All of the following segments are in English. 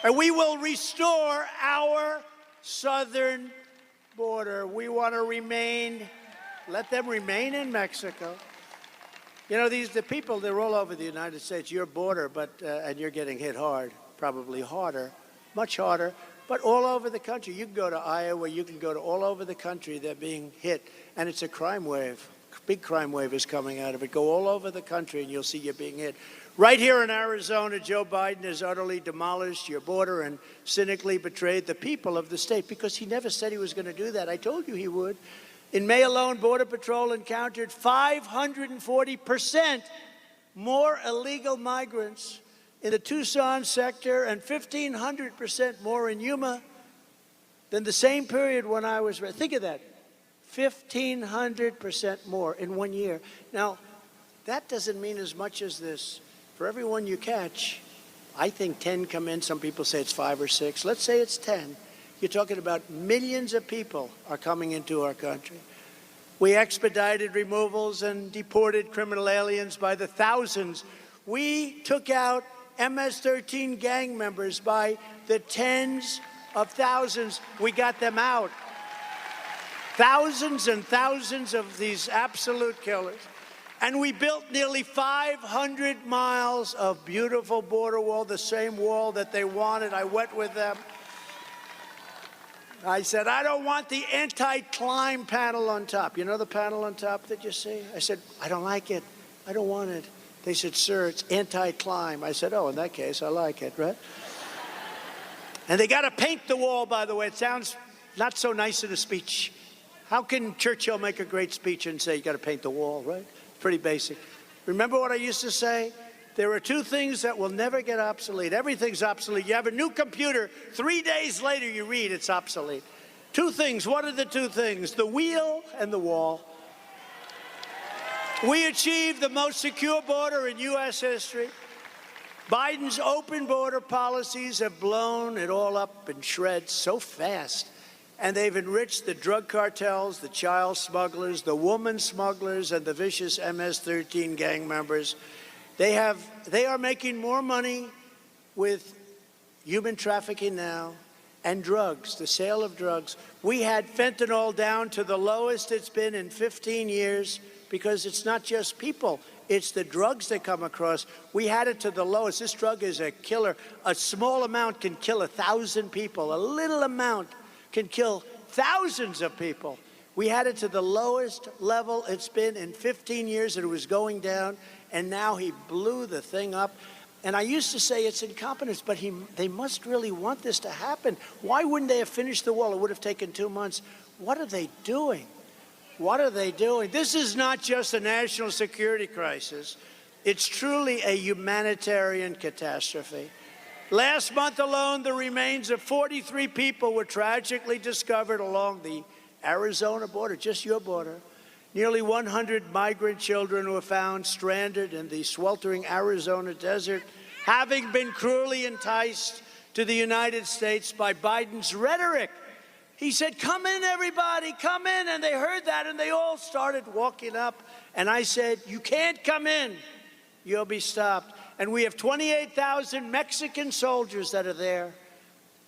And we will restore our southern border. We want to let them remain in Mexico. You know, the people, they're all over the United States, your border, and you're getting hit hard, probably harder, much harder, but all over the country. You can go to Iowa, you can go to all over the country, they're being hit, and it's a crime wave. Big crime wave is coming out of it. Go all over the country and you'll see you're being hit. Right here in Arizona, Joe Biden has utterly demolished your border and cynically betrayed the people of the state because he never said he was going to do that. I told you he would. In May alone, Border Patrol encountered 540% more illegal migrants in the Tucson sector and 1,500% more in Yuma than the same period when I was. Think of that. 1,500% more in 1 year. Now, that doesn't mean as much as this. For every one you catch, I think 10 come in. Some people say it's 5 or 6. Let's say it's 10. You're talking about millions of people are coming into our country. We expedited removals and deported criminal aliens by the thousands. We took out MS-13 gang members by the tens of thousands. We got them out. Thousands and thousands of these absolute killers. And we built nearly 500 miles of beautiful border wall, the same wall that they wanted. I went with them. I said, I don't want the anti-climb panel on top. You know the panel on top that you see? I said, I don't like it. I don't want it. They said, sir, it's anti-climb. I said, oh, in that case, I like it, right? And they got to paint the wall, by the way. It sounds not so nice in a speech. How can Churchill make a great speech and say you got to paint the wall, right? Pretty basic. Remember what I used to say? There are two things that will never get obsolete. Everything's obsolete. You have a new computer. 3 days later, you read it's obsolete. Two things. What are the two things? The wheel and the wall. We achieved the most secure border in U.S. history. Biden's open border policies have blown it all up in shreds so fast. And they've enriched the drug cartels, the child smugglers, the woman smugglers, and the vicious MS-13 gang members. They are making more money with human trafficking now and drugs, the sale of drugs. We had fentanyl down to the lowest it's been in 15 years because it's not just people. It's the drugs that come across. We had it to the lowest. This drug is a killer. A small amount can kill 1,000 people. A little amount can kill thousands of people. We had it to the lowest level it's been in 15 years, and it was going down, and now he blew the thing up. And I used to say it's incompetence, but they must really want this to happen. Why wouldn't they have finished the wall? It would have taken 2 months. What are they doing? What are they doing? This is not just a national security crisis. It's truly a humanitarian catastrophe. Last month alone, the remains of 43 people were tragically discovered along the Arizona border, just your border. Nearly 100 migrant children were found stranded in the sweltering Arizona desert, having been cruelly enticed to the United States by Biden's rhetoric. He said, come in, everybody, come in. And they heard that, and they all started walking up. And I said, you can't come in. You'll be stopped. And we have 28,000 Mexican soldiers that are there.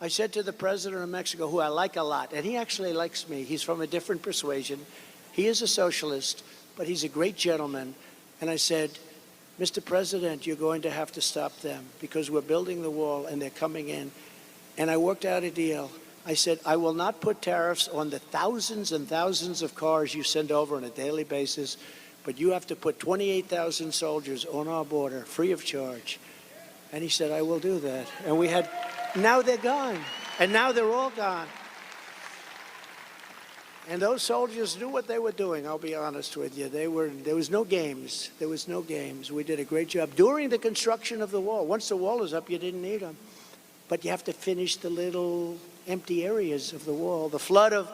I said to the president of Mexico, who I like a lot, and he actually likes me. He's from a different persuasion. He is a socialist, but he's a great gentleman. And I said, Mr. President, you're going to have to stop them because we're building the wall and they're coming in. And I worked out a deal. I said, I will not put tariffs on the thousands and thousands of cars you send over on a daily basis, but you have to put 28,000 soldiers on our border free of charge. And he said, I will do that. And we had, now they're gone. And now they're all gone. And those soldiers knew what they were doing, I'll be honest with you. There was no games. There was no games. We did a great job during the construction of the wall. Once the wall is up, you didn't need them. But you have to finish the little empty areas of the wall. The flood of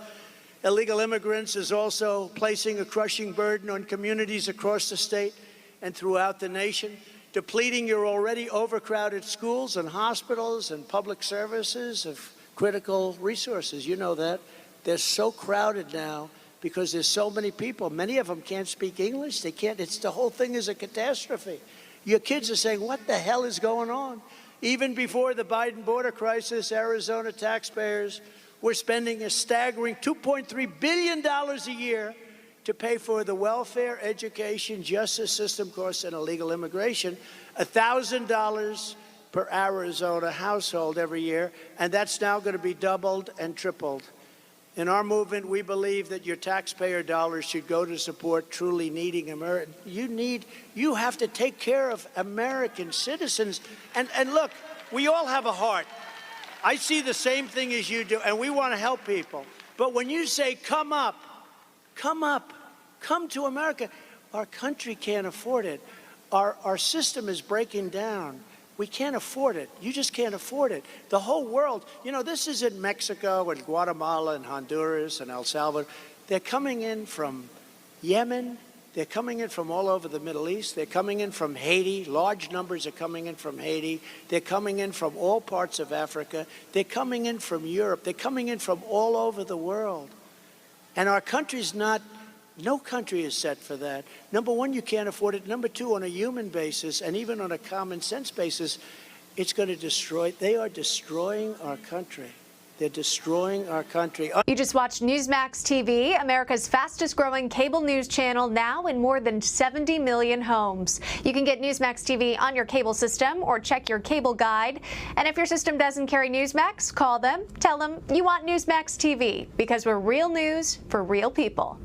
illegal immigrants is also placing a crushing burden on communities across the state and throughout the nation, depleting your already overcrowded schools and hospitals and public services of critical resources. You know that. They're so crowded now because there's so many people. Many of them can't speak English. They can't. The whole thing is a catastrophe. Your kids are saying, what the hell is going on? Even before the Biden border crisis, Arizona taxpayers were spending a staggering $2.3 billion a year to pay for the welfare, education, justice system costs, and illegal immigration, $1,000 per Arizona household every year, and that's now going to be doubled and tripled. In our movement, we believe that your taxpayer dollars should go to support truly needing Americans. You have to take care of American citizens. And look, we all have a heart. I see the same thing as you do, and we want to help people. But when you say, come up, come to America, our country can't afford it. Our system is breaking down. We can't afford it. You just can't afford it. The whole world, this isn't Mexico and Guatemala and Honduras and El Salvador. They're coming in from Yemen. They're coming in from all over the Middle East. They're coming in from Haiti. Large numbers are coming in from Haiti. They're coming in from all parts of Africa. They're coming in from Europe. They're coming in from all over the world. And our country's no country is set for that. Number one, you can't afford it. Number two, on a human basis and even on a common sense basis, it's going to they are destroying our country. They're destroying our country. You just watched Newsmax TV, America's fastest growing cable news channel, now in more than 70 million homes. You can get Newsmax TV on your cable system or check your cable guide. And if your system doesn't carry Newsmax, call them, tell them you want Newsmax TV, because we're real news for real people.